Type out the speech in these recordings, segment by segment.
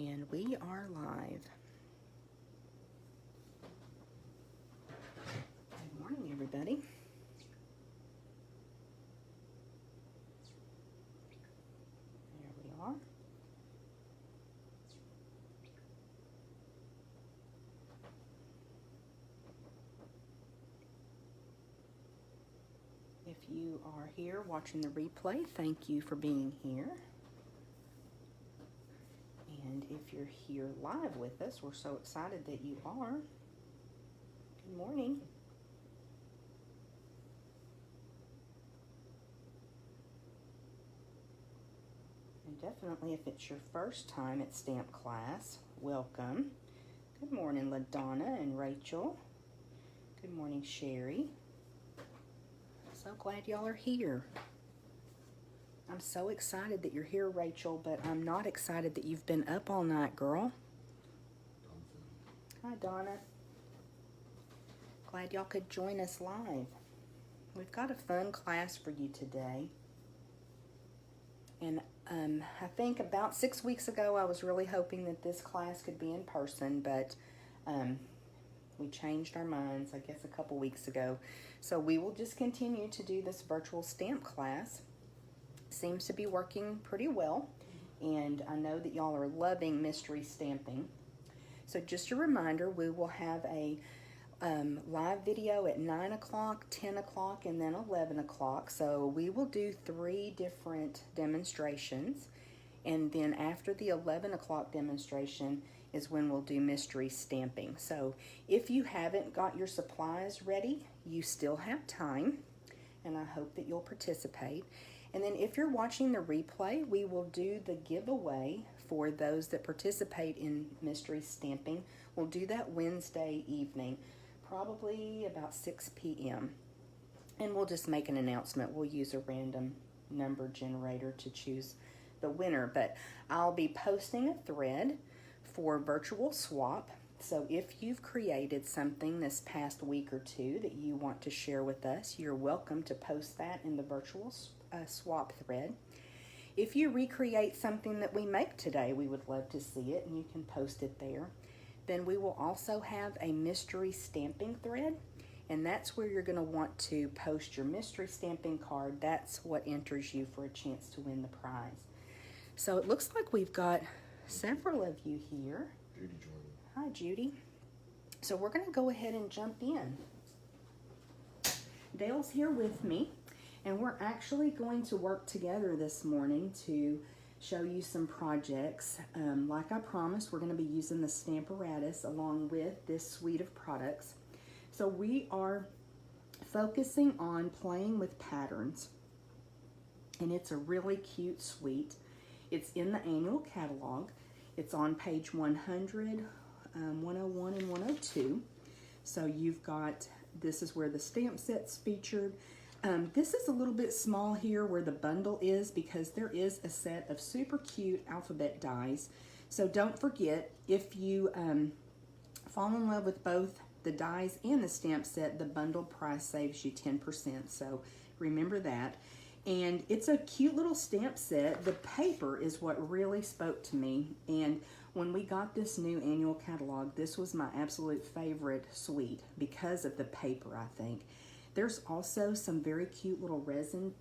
And we are live. Good morning, everybody. There we are. If you are here watching the replay, thank you for being here. And if you're here live with us, we're so excited that you are. Good morning. And definitely if it's your first time at stamp class, welcome. Good morning, LaDonna and Rachel. Good morning, Sherry. So glad y'all are here. I'm so excited that you're here, Rachel, but I'm not excited that you've been up all night, girl. Hi, Donna. Glad y'all could join us live. We've got a fun class for you today. And I think about 6 weeks ago, I was really hoping that this class could be in person, but we changed our minds, I guess, a couple weeks ago. So we will just continue to do this virtual stamp class. Seems to be working pretty well, and I know that y'all are loving mystery stamping. So just a reminder, we will have a live video at 9 o'clock, 10 o'clock, and then 11 o'clock. So we will do 3 different demonstrations, and then after the 11 o'clock demonstration is when we'll do mystery stamping. So if you haven't got your supplies ready, you still have time, and I hope that you'll participate. And then if you're watching the replay, we will do the giveaway for those that participate in mystery stamping. We'll do that Wednesday evening, probably about 6 p.m. And we'll just make an announcement. We'll use a random number generator to choose the winner. But I'll be posting a thread for virtual swap. So if you've created something this past week or two that you want to share with us, you're welcome to post that in the virtual swap thread. If you recreate something that we make today, we would love to see it, and you can post it there. Then we will also have a mystery stamping thread, and that's where you're going to want to post your mystery stamping card. That's what enters you for a chance to win the prize. So it looks like we've got several of you here. Judy joining. Hi, Judy. So we're going to go ahead and jump in. Dale's here with me, and we're actually going to work together this morning to show you some projects. Like I promised, we're going to be using the Stamparatus along with this suite of products. So we are focusing on playing with patterns, and it's a really cute suite. It's in the annual catalog. It's on page 100, 101, and 102. So you've got, this is where the stamp set's featured. This is a little bit small here where the bundle is, because there is a set of super cute alphabet dies. So don't forget, if you fall in love with both the dies and the stamp set, the bundle price saves you 10%. So remember that. And it's a cute little stamp set. The paper is what really spoke to me. And when we got this new annual catalog, this was my absolute favorite suite because of the paper, I think. There's also some very cute little resin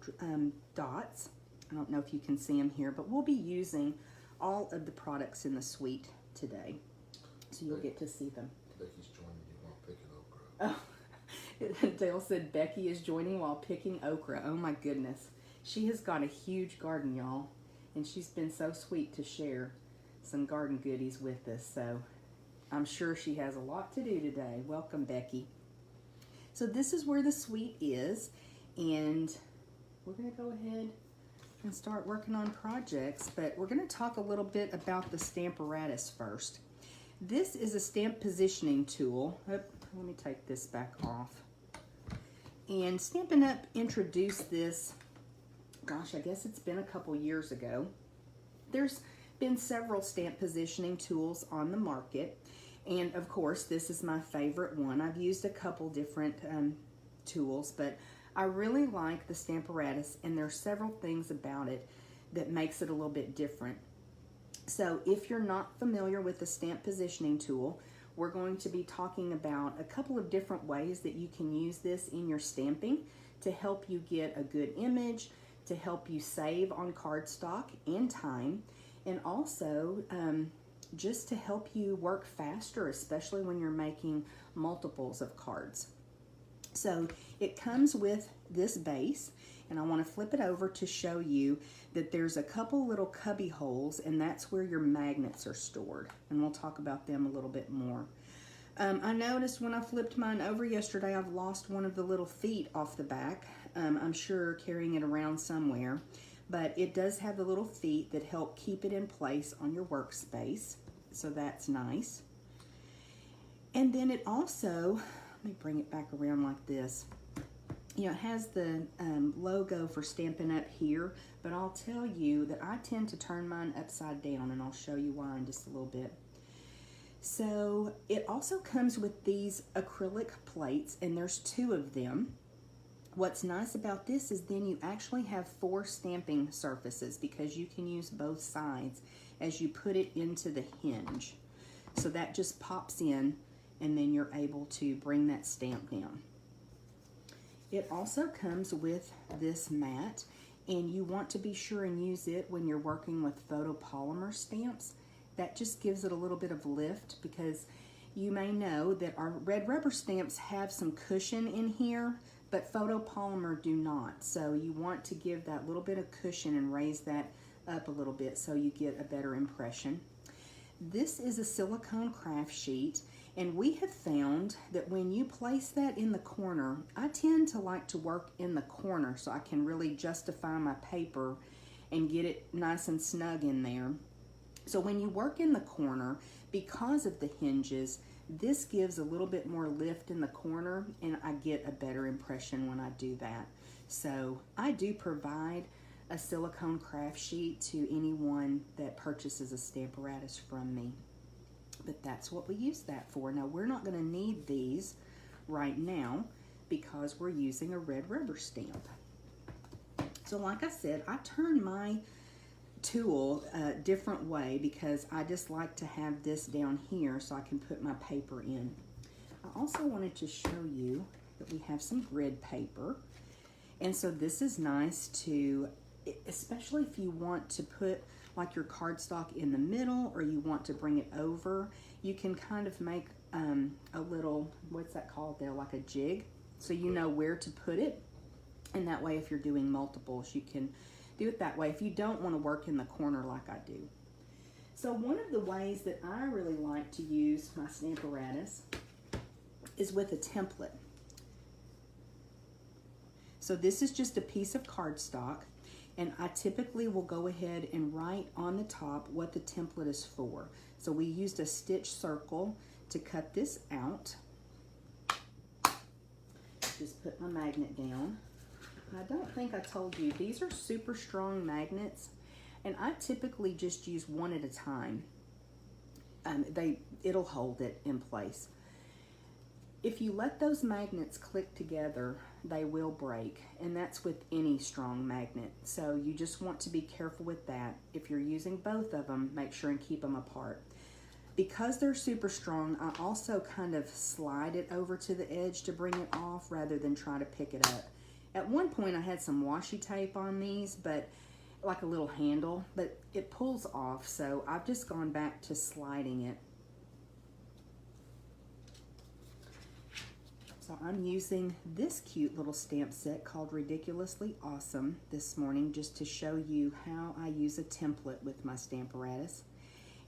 dots. I don't know if you can see them here, but we'll be using all of the products in the suite today. So you'll get to see them. Becky's joining you while picking okra. Oh, Dale said Becky is joining while picking okra. Oh my goodness. She has got a huge garden, y'all, and she's been so sweet to share some garden goodies with us. So I'm sure she has a lot to do today. Welcome, Becky. So this is where the suite is, and we're going to go ahead and start working on projects, but we're going to talk a little bit about the Stamparatus first. This is a stamp positioning tool. Let me take this back off. And Stampin' Up! Introduced this, gosh, I guess it's been a couple years ago. There's been several stamp positioning tools on the market, and of course this is my favorite one. I've used a couple different tools, but I really like the Stamparatus, and there's several things about it that makes it a little bit different. So if you're not familiar with the stamp positioning tool, we're going to be talking about a couple of different ways that you can use this in your stamping to help you get a good image, to help you save on cardstock and time, and also just to help you work faster, especially when you're making multiples of cards. So it comes with this base, and I want to flip it over to show you that there's a couple little cubby holes, and that's where your magnets are stored, and we'll talk about them a little bit more. I noticed when I flipped mine over yesterday, I've lost one of the little feet off the back. I'm sure carrying it around somewhere, but it does have the little feet that help keep it in place on your workspace, so that's nice. And then it also, let me bring it back around like this. You know, it has the logo for Stampin' Up! Here, but I'll tell you that I tend to turn mine upside down, and I'll show you why in just a little bit. So it also comes with these acrylic plates, and there's 2 of them. What's nice about this is then you actually have 4 stamping surfaces because you can use both sides as you put it into the hinge. So that just pops in, and then you're able to bring that stamp down. It also comes with this mat, and you want to be sure and use it when you're working with photopolymer stamps. That just gives it a little bit of lift, because you may know that our red rubber stamps have some cushion in here, but photopolymer do not. So you want to give that little bit of cushion and raise that up a little bit so you get a better impression. This is a silicone craft sheet, and we have found that when you place that in the corner, I tend to like to work in the corner so I can really justify my paper and get it nice and snug in there. So when you work in the corner, because of the hinges, this gives a little bit more lift in the corner, and I get a better impression when I do that. So I do provide a silicone craft sheet to anyone that purchases a Stamparatus from me. But that's what we use that for. Now, we're not going to need these right now because we're using a red rubber stamp. So like I said, I turn my tool a different way because I just like to have this down here so I can put my paper in. I also wanted to show you that we have some grid paper, and so this is nice to, especially if you want to put like your cardstock in the middle or you want to bring it over, you can kind of make a little, what's that called there, like a jig, so you know where to put it, and that way if you're doing multiples you can do it that way if you don't want to work in the corner like I do. So one of the ways that I really like to use my Stamparatus is with a template. So this is just a piece of cardstock, and I typically will go ahead and write on the top what the template is for. So we used a stitch circle to cut this out. Just put my magnet down. I don't think I told you, these are super strong magnets, and I typically just use one at a time. It'll hold it in place. If you let those magnets click together, they will break, and that's with any strong magnet. So you just want to be careful with that. If you're using both of them, make sure and keep them apart. Because they're super strong, I also kind of slide it over to the edge to bring it off rather than try to pick it up. At one point I had some washi tape on these, but like a little handle, but it pulls off, so I've just gone back to sliding it. So I'm using this cute little stamp set called Ridiculously Awesome this morning just to show you how I use a template with my Stamparatus.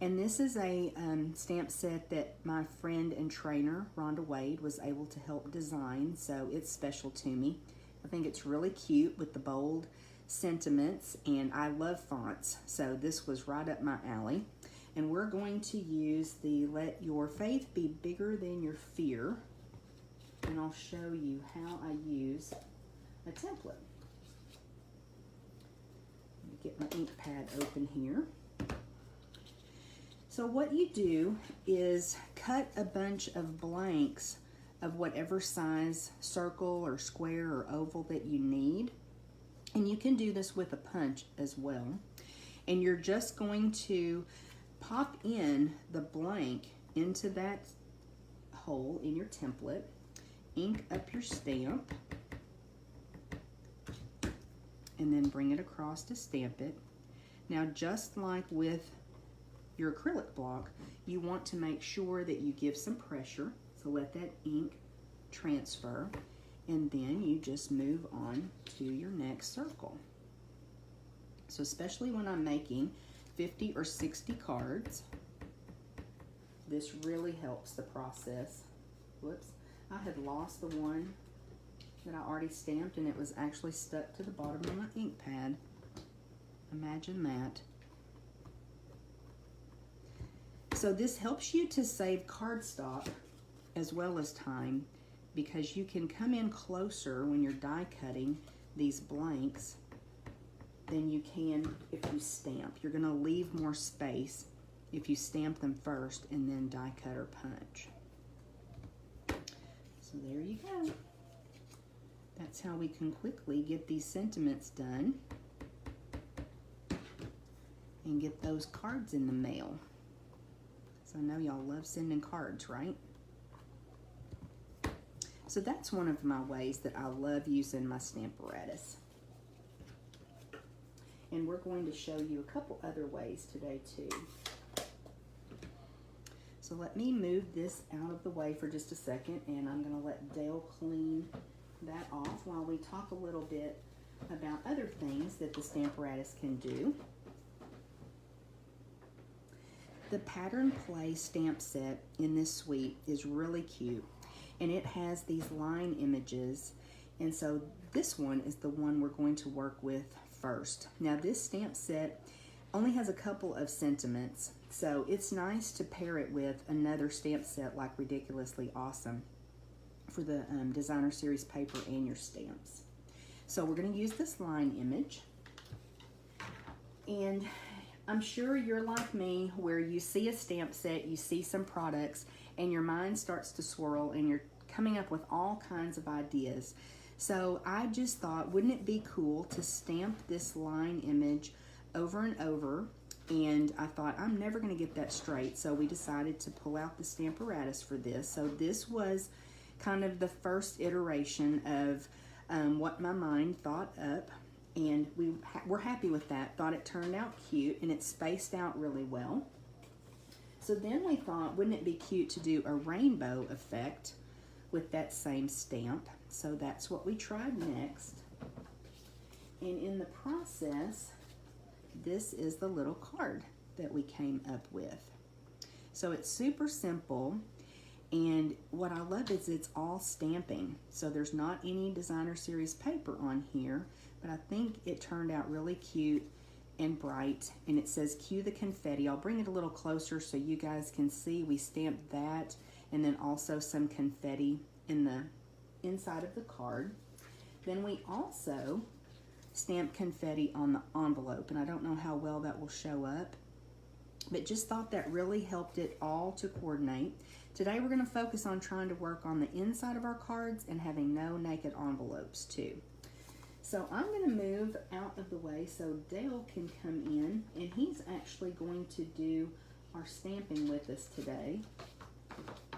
And this is a stamp set that my friend and trainer, Rhonda Wade, was able to help design, so it's special to me. I think it's really cute with the bold sentiments, and I love fonts, so this was right up my alley. And we're going to use the Let Your Faith Be Bigger Than Your Fear, and I'll show you how I use a template. Let me get my ink pad open here. So what you do is cut a bunch of blanks of whatever size circle or square or oval that you need. And you can do this with a punch as well. And you're just going to pop in the blank into that hole in your template, ink up your stamp, and then bring it across to stamp it. Now, just like with your acrylic block, you want to make sure that you give some pressure, so let that ink transfer, and then you just move on to your next circle. So especially when I'm making 50 or 60 cards, this really helps the process. Whoops, I had lost the one that I already stamped, and it was actually stuck to the bottom of my ink pad. Imagine that. So this helps you to save cardstock as well as time, because you can come in closer when you're die cutting these blanks than you can if you stamp. You're gonna leave more space if you stamp them first and then die cut or punch. So there you go. That's how we can quickly get these sentiments done and get those cards in the mail. So I know y'all love sending cards, right? So that's one of my ways that I love using my Stamparatus. And we're going to show you a couple other ways today too. So let me move this out of the way for just a second, and I'm going to let Dale clean that off while we talk a little bit about other things that the Stamparatus can do. The Pattern Play stamp set in this suite is really cute, and it has these line images, and so this one is the one we're going to work with first. Now this stamp set only has a couple of sentiments, so it's nice to pair it with another stamp set like Ridiculously Awesome for the designer series paper and your stamps. So we're going to use this line image, and I'm sure you're like me where you see a stamp set, you see some products, and your mind starts to swirl and you're coming up with all kinds of ideas. So I just thought, wouldn't it be cool to stamp this line image over and over? And I thought, I'm never going to get that straight, so we decided to pull out the Stamparatus for this. So this was kind of the first iteration of what my mind thought up, and we're happy with that. Thought it turned out cute, and it spaced out really well. So then we thought, wouldn't it be cute to do a rainbow effect with that same stamp? So that's what we tried next. And in the process, this is the little card that we came up with. So it's super simple, and what I love is it's all stamping. So there's not any designer series paper on here, but I think it turned out really cute and bright, and it says cue the confetti. I'll bring it a little closer so you guys can see. We stamped that, and then also some confetti in the inside of the card. Then we also stamped confetti on the envelope, and I don't know how well that will show up, but just thought that really helped it all to coordinate. Today we're going to focus on trying to work on the inside of our cards and having no naked envelopes too. So I'm going to move out of the way so Dale can come in, and he's actually going to do our stamping with us today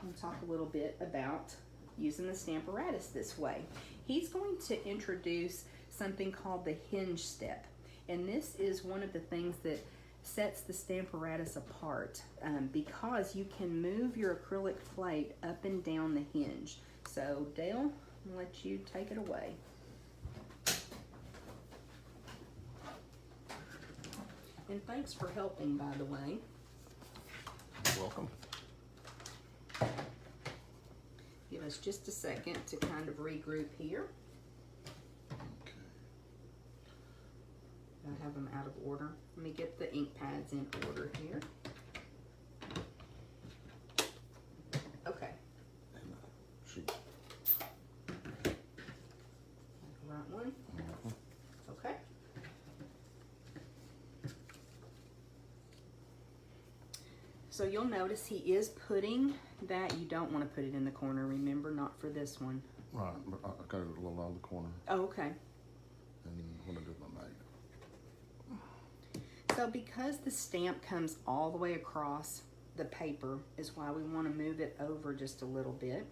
and talk a little bit about using the Stamparatus this way. He's going to introduce something called the hinge step, and this is one of the things that sets the Stamparatus apart because you can move your acrylic plate up and down the hinge. So Dale, I'll let you take it away. And thanks for helping, by the way. You're welcome. Give us just a second to kind of regroup here. Okay. I have them out of order. Let me get the ink pads in order here. Okay. And shoot. Right one? Okay. So you'll notice he is putting that, you don't want to put it in the corner, remember, not for this one. Right, but I got it a little out of the corner, Oh, okay. and when I do my So because the stamp comes all the way across the paper is why we want to move it over just a little bit.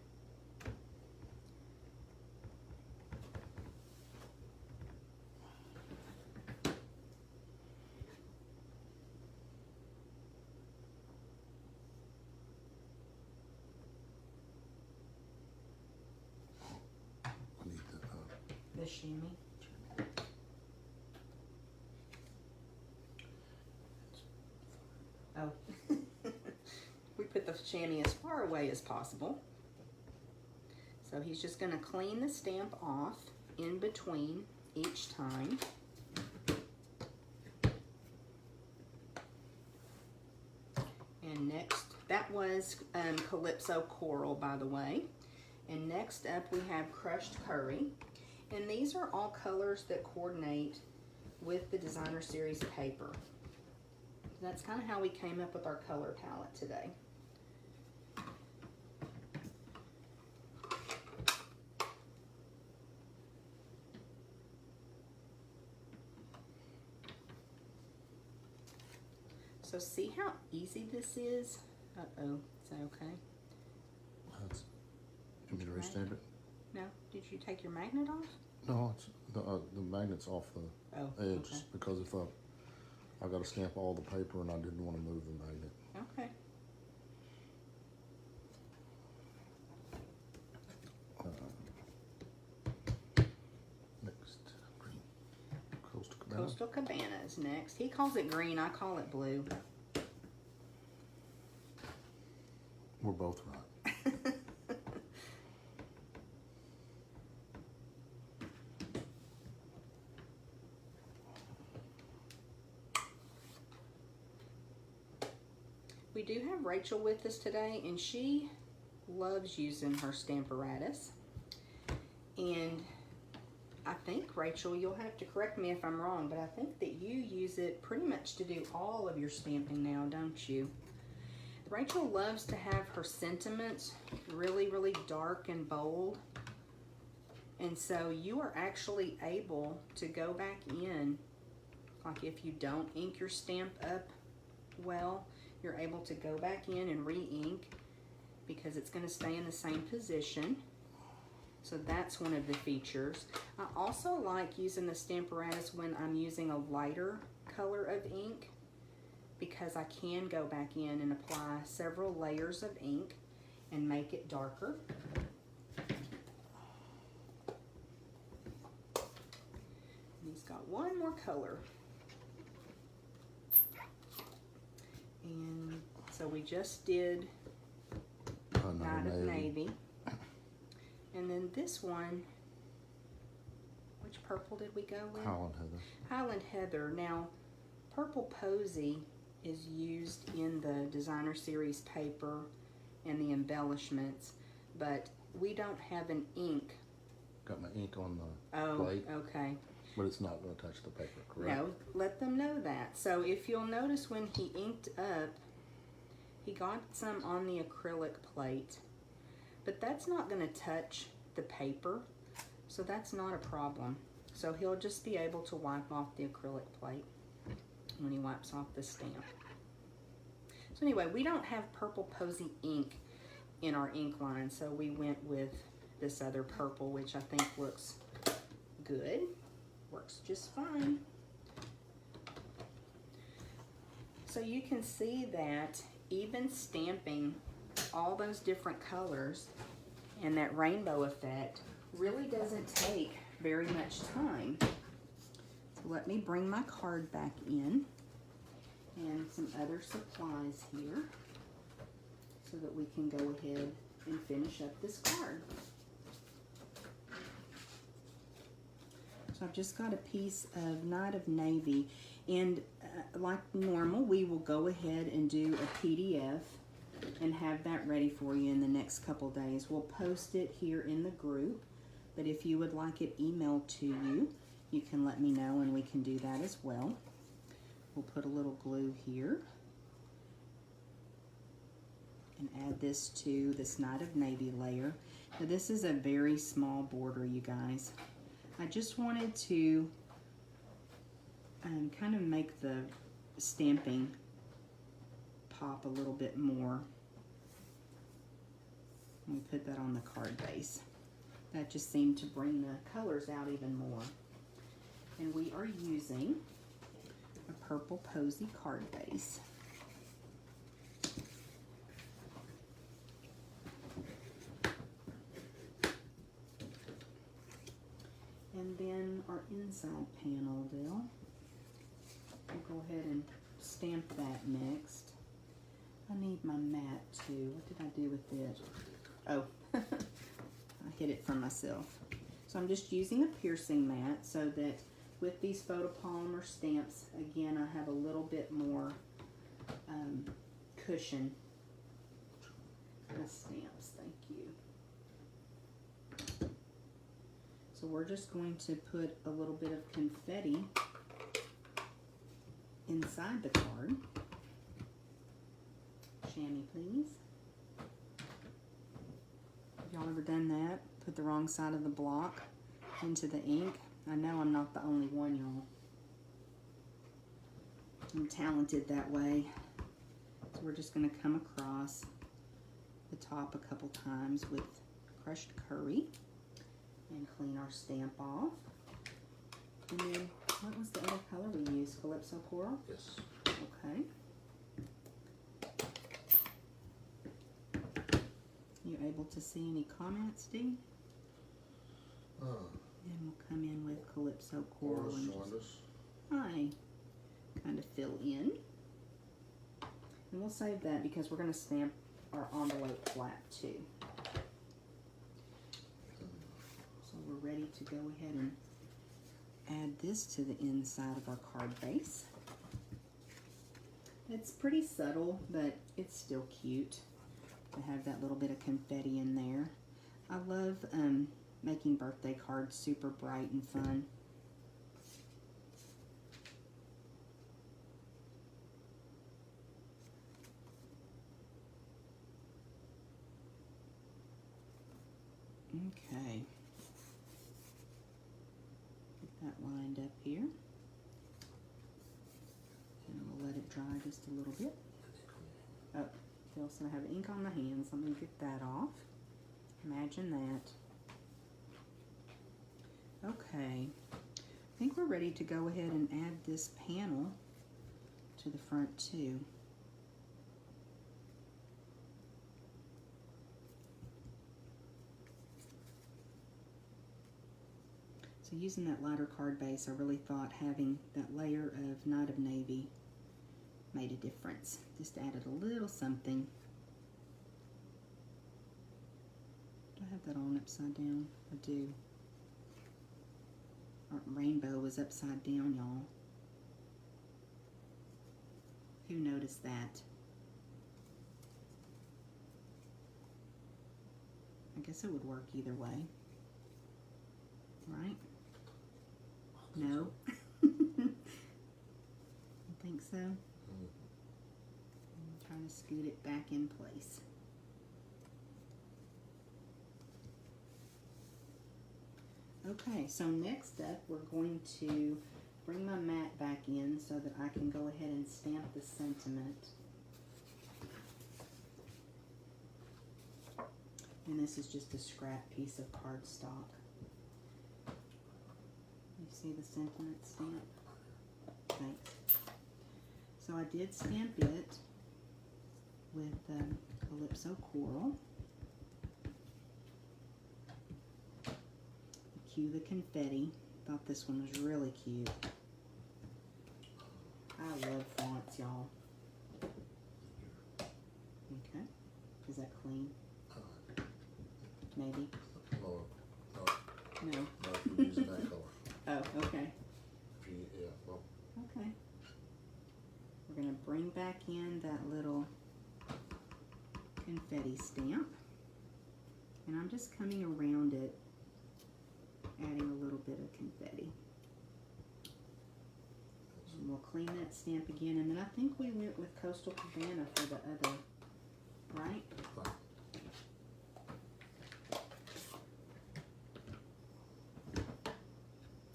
I need The shimmy. Oh, we put the chamois as far away as possible. So he's just going to clean the stamp off in between each time. And next, that was Calypso Coral, by the way. And next up we have Crushed Curry. And these are all colors that coordinate with the Designer Series paper. That's kind of how we came up with our color palette today. So see how easy this is? Uh-oh, is that okay? That's, you want me to restamp it? No? Did you take your magnet off? No, it's the magnet's off the edge okay. because if I got to stamp all the paper and I didn't want to move the magnet. Okay. Next, green. Coastal Cabana. Coastal Cabana is next. He calls it green, I call it blue. We're both right. We do have Rachel with us today, and she loves using her Stamparatus. And I think, Rachel, you'll have to correct me if I'm wrong, but I think that you use it pretty much to do all of your stamping now, don't you? Rachel loves to have her sentiments really, really dark and bold. And so you are actually able to go back in, like if you don't ink your stamp up well, you're able to go back in and re-ink because it's going to stay in the same position. So that's one of the features. I also like using the Stamparatus when I'm using a lighter color of ink because I can go back in and apply several layers of ink and make it darker. And he's got one more color. And so we just did Night of Navy. And then this one, which purple did we go with? Highland Heather. Highland Heather. Now, Purple Posy is used in the Designer Series paper and the embellishments, but we don't have an ink. Got my ink on the plate. Oh, okay. But it's not going to touch the paper, correct? No, let them know that. So if you'll notice when he inked up, he got some on the acrylic plate, but that's not going to touch the paper, so that's not a problem. So he'll just be able to wipe off the acrylic plate when he wipes off the stamp. So anyway, we don't have Purple Posy ink in our ink line, so we went with this other purple, which I think looks good. Works just fine. So you can see that even stamping all those different colors and that rainbow effect really doesn't take very much time. So let me bring my card back in and some other supplies here so that we can go ahead and finish up this card. So I've just got a piece of Night of Navy, and like normal, we will go ahead and do a PDF and have that ready for you in the next couple days. We'll post it here in the group, but if you would like it emailed to you, you can let me know and we can do that as well. We'll put a little glue here and add this to this Night of Navy layer. Now this is a very small border, you guys. I just wanted to kind of make the stamping pop a little bit more. We put that on the card base. That just seemed to bring the colors out even more. And we are using a purple posy card base. And then our inside panel, Dale. We'll go ahead and stamp that next. I need my mat too. What did I do with it? Oh, I hid it from myself. So I'm just using a piercing mat so that with these photopolymer stamps, again, I have a little bit more cushion. The stamps, thank you. So we're just going to put a little bit of confetti inside the card. Chamois, please. Have y'all ever done that? Put the wrong side of the block into the ink? I know I'm not the only one, y'all. I'm talented that way. So we're just going to come across the top a couple times with crushed curry and clean our stamp off. And then, what was the other color we used? Calypso Coral? Yes. Okay. You able to see any comments, Dee? And we'll come in with Calypso Coral and just, hi, kind of fill in. And we'll save that because we're going to stamp our envelope flap too. So we're ready to go ahead and add this to the inside of our card base. It's pretty subtle, but it's still cute to have that little bit of confetti in there. I love making birthday cards super bright and fun. Okay. Get that lined up here. And we'll let it dry just a little bit. Oh, they also have ink on the hands. Let me get that off. Imagine that. Okay. I think we're ready to go ahead and add this panel to the front too. So using that lighter card base, I really thought having that layer of Night of Navy made a difference. Just added a little something. Do I have that on upside down? I do. Our rainbow was upside down, y'all. Who noticed that? I guess it would work either way. Right? No? You think so? I'm trying to scoot it back in place. Okay, so next up we're going to bring my mat back in so that I can go ahead and stamp the sentiment. And this is just a scrap piece of cardstock. You see the sentiment stamp? Thanks. So I did stamp it with Calypso Coral. Cue the confetti. Thought this one was really cute. I love fonts, y'all. Okay. Is that clean? Maybe? No. No. Not if you're using that color. Oh, okay. Yeah, well. Okay. We're going to bring back in that little confetti stamp. And I'm just coming around it, adding a little bit of confetti. And we'll clean that stamp again. And then I think we went with Coastal Cabana for the other, right? Right.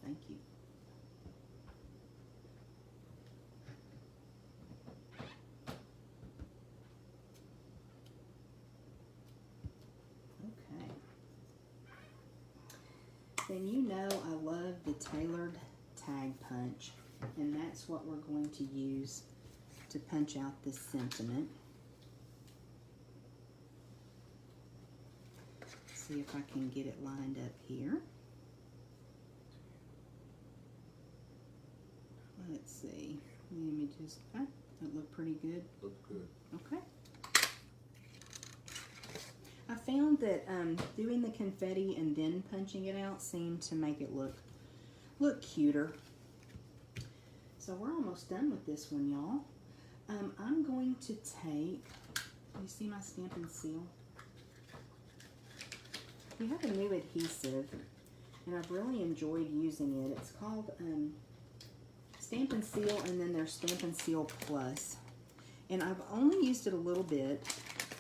Thank you. tailored tag punch, and that's what we're going to use to punch out this sentiment. See if I can get it lined up here. Let's see. Let me just, that look pretty good. Looks good. Okay. I found that doing the confetti and then punching it out seemed to make it look cuter. So we're almost done with this one, y'all. I'm going to take, you see my stamp and seal? We have a new adhesive, and I've really enjoyed using it. It's called Stamp and Seal, and then there's Stamp and Seal Plus. And I've only used it a little bit.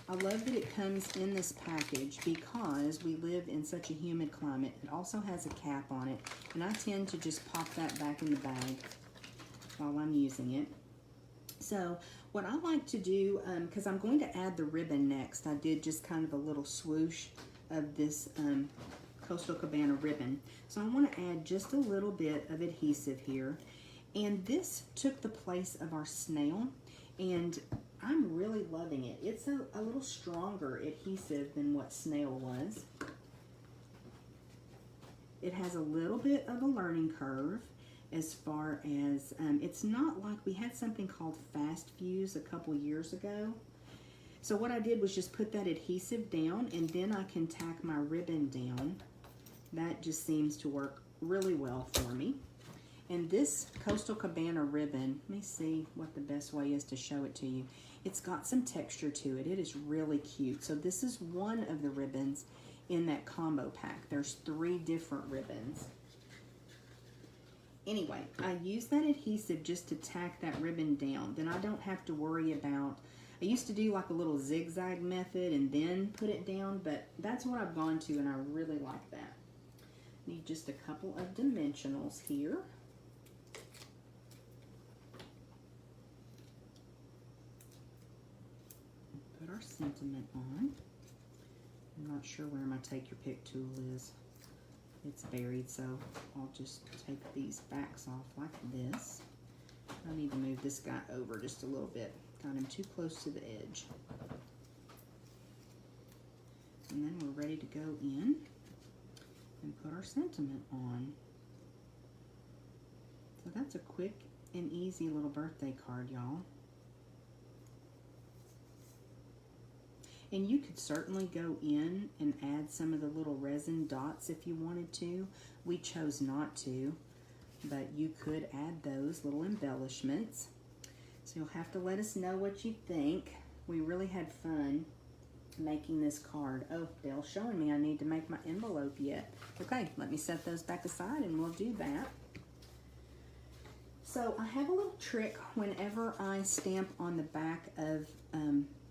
I love that it comes in this package because we live in such a humid climate. It also has a cap on it, and I tend to just pop that back in the bag while I'm using it. So what I like to do, because I'm going to add the ribbon next, I did just kind of a little swoosh of this Coastal Cabana ribbon. So I want to add just a little bit of adhesive here. And this took the place of our snail, and I'm really loving it. It's a little stronger adhesive than what snail was. It has a little bit of a learning curve as far as, it's not like we had something called Fast Fuse a couple years ago. So what I did was just put that adhesive down, and then I can tack my ribbon down. That just seems to work really well for me. And this Coastal Cabana ribbon, let me see what the best way is to show it to you. It's got some texture to it. It is really cute. So this is one of the ribbons in that combo pack. There's 3 different ribbons. Anyway, I use that adhesive just to tack that ribbon down. Then I don't have to worry about, I used to do like a little zigzag method and then put it down, but that's what I've gone to, and I really like that. Need just a couple of dimensionals here. Put our sentiment on. I'm not sure where my take your pick tool is. It's buried, so I'll just take these backs off like this. I need to move this guy over just a little bit. Got him too close to the edge. And then we're ready to go in and put our sentiment on. So that's a quick and easy little birthday card, y'all. And you could certainly go in and add some of the little resin dots if you wanted to. We chose not to, but you could add those little embellishments. So you'll have to let us know what you think. We really had fun making this card. Oh, Dale's showing me I need to make my envelope yet. Okay, let me set those back aside and we'll do that. So I have a little trick whenever I stamp on the back of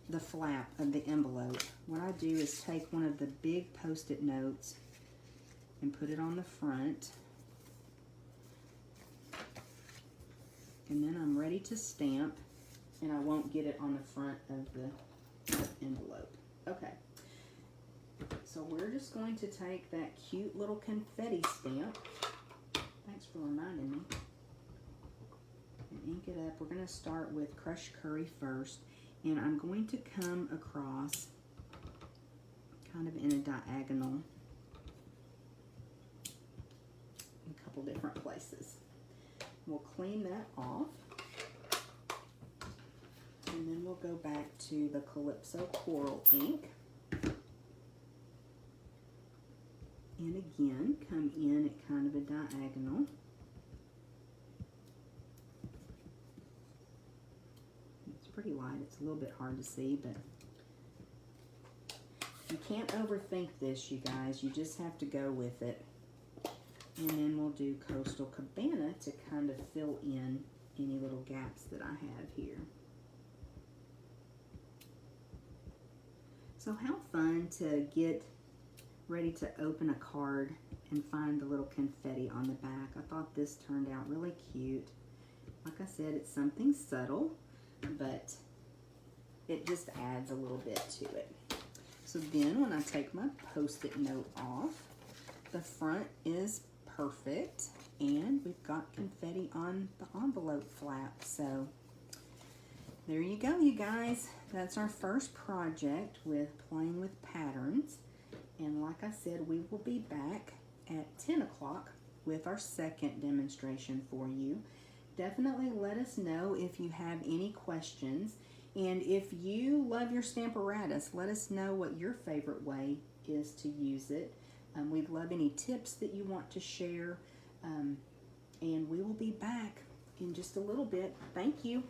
the flap of the envelope. What I do is take one of the big Post-it notes and put it on the front. And then I'm ready to stamp, and I won't get it on the front of the envelope. Okay, so we're just going to take that cute little confetti stamp. Thanks for reminding me. And ink it up. We're going to start with crushed curry first, and I'm going to come across kind of in a diagonal in a couple different places. We'll clean that off, and then we'll go back to the Calypso Coral ink, and again come in at kind of a diagonal. It's pretty light, it's a little bit hard to see, but you can't overthink this, you guys. You just have to go with it. And then we'll do Coastal Cabana to kind of fill in any little gaps that I have here. So how fun to get ready to open a card and find the little confetti on the back. I thought this turned out really cute. Like I said, it's something subtle, but it just adds a little bit to it. So then when I take my Post-it note off, the front is perfect. and we've got confetti on the envelope flap. So there you go, you guys. That's our first project with playing with patterns. And like I said, we will be back at 10 o'clock with our second demonstration for you. Definitely let us know if you have any questions. And if you love your Stamparatus, let us know what your favorite way is to use it. We'd love any tips that you want to share. And we will be back in just a little bit. Thank you.